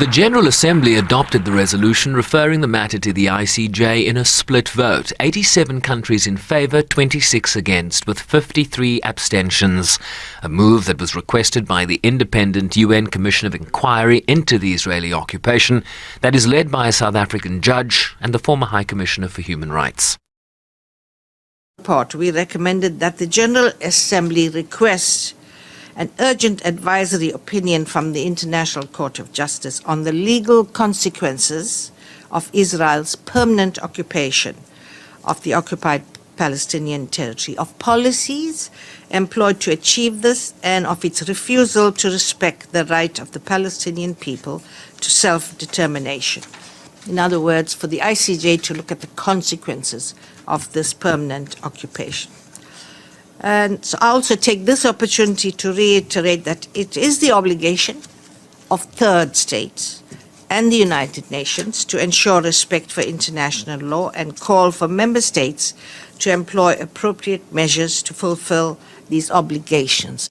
The General Assembly adopted the resolution referring the matter to the ICJ in a split vote, 87 countries in favour, 26 against, with 53 abstentions, a move that was requested by the independent UN Commission of Inquiry into the Israeli occupation that is led by a South African judge and the former High Commissioner for Human Rights. We recommended that the General Assembly request an urgent advisory opinion from the International Court of Justice on the legal consequences of Israel's permanent occupation of the occupied Palestinian territory, of policies employed to achieve this, and of its refusal to respect the right of the Palestinian people to self-determination. In other words, for the ICJ to look at the consequences of this permanent occupation. And so I also take this opportunity to reiterate that it is the obligation of third states and the United Nations to ensure respect for international law and call for member states to employ appropriate measures to fulfill these obligations.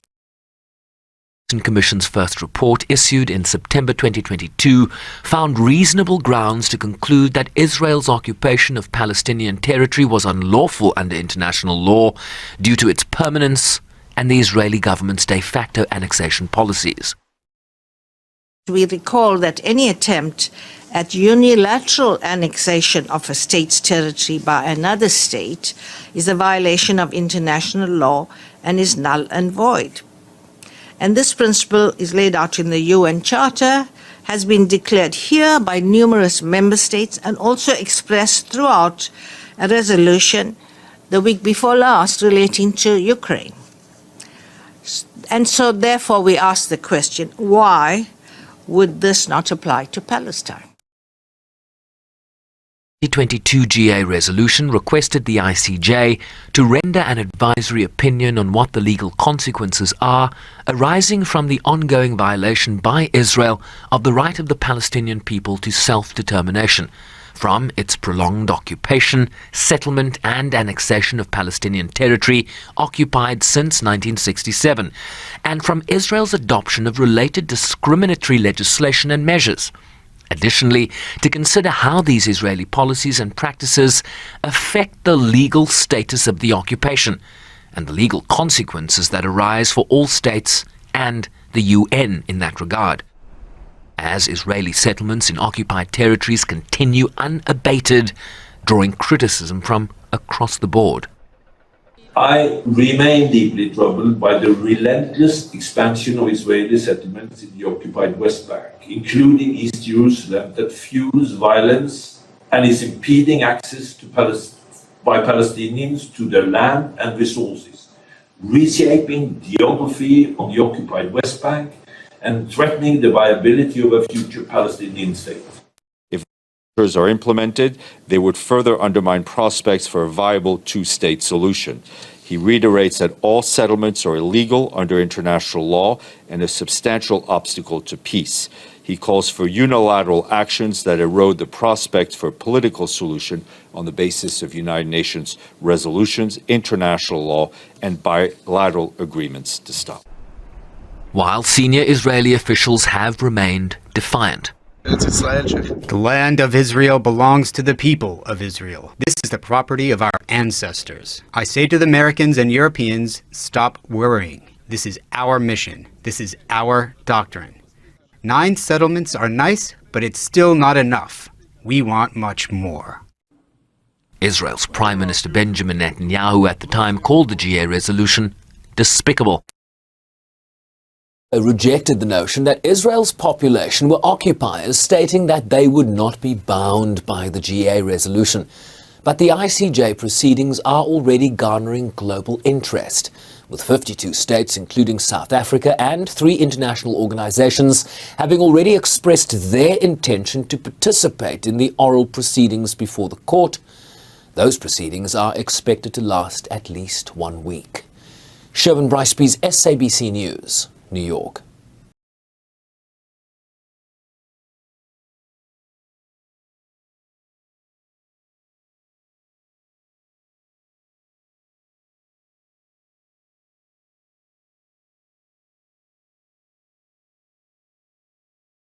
The Commission's first report, issued in September 2022, found reasonable grounds to conclude that Israel's occupation of Palestinian territory was unlawful under international law due to its permanence and the Israeli government's de facto annexation policies. We recall that any attempt at unilateral annexation of a state's territory by another state is a violation of international law and is null and void. And this principle is laid out in the UN Charter, has been declared here by numerous member states, and also expressed throughout a resolution the week before last relating to Ukraine. And so therefore we ask the question, why would this not apply to Palestine? The 2022 GA resolution requested the ICJ to render an advisory opinion on what the legal consequences are arising from the ongoing violation by Israel of the right of the Palestinian people to self-determination, from its prolonged occupation, settlement and annexation of Palestinian territory occupied since 1967, and from Israel's adoption of related discriminatory legislation and measures. Additionally, to consider how these Israeli policies and practices affect the legal status of the occupation and the legal consequences that arise for all states and the UN in that regard. As Israeli settlements in occupied territories continue unabated, drawing criticism from across the board. I remain deeply troubled by the relentless expansion of Israeli settlements in the occupied West Bank, including East Jerusalem, that fuels violence and is impeding access to by Palestinians to their land and resources, reshaping geography on the occupied West Bank and threatening the viability of a future Palestinian state. If measures are implemented, they would further undermine prospects for a viable two-state solution. He reiterates that all settlements are illegal under international law and a substantial obstacle to peace. He calls for unilateral actions that erode the prospects for a political solution on the basis of United Nations resolutions, international law, and bilateral agreements to stop. While senior Israeli officials have remained defiant. The land of Israel belongs to the people of Israel. This is the property of our ancestors. I say to the Americans and Europeans, stop worrying. This is our mission. This is our doctrine. 9 settlements are nice, but it's still not enough. We want much more. Israel's Prime Minister Benjamin Netanyahu at the time called the GA resolution despicable. Rejected the notion that Israel's population were occupiers, stating that they would not be bound by the GA resolution. But the ICJ proceedings are already garnering global interest, with 52 states, including South Africa, and 3 international organizations having already expressed their intention to participate in the oral proceedings before the court. Those proceedings are expected to last at least 1 week. Sherwin Bryceby's SABC News, New York.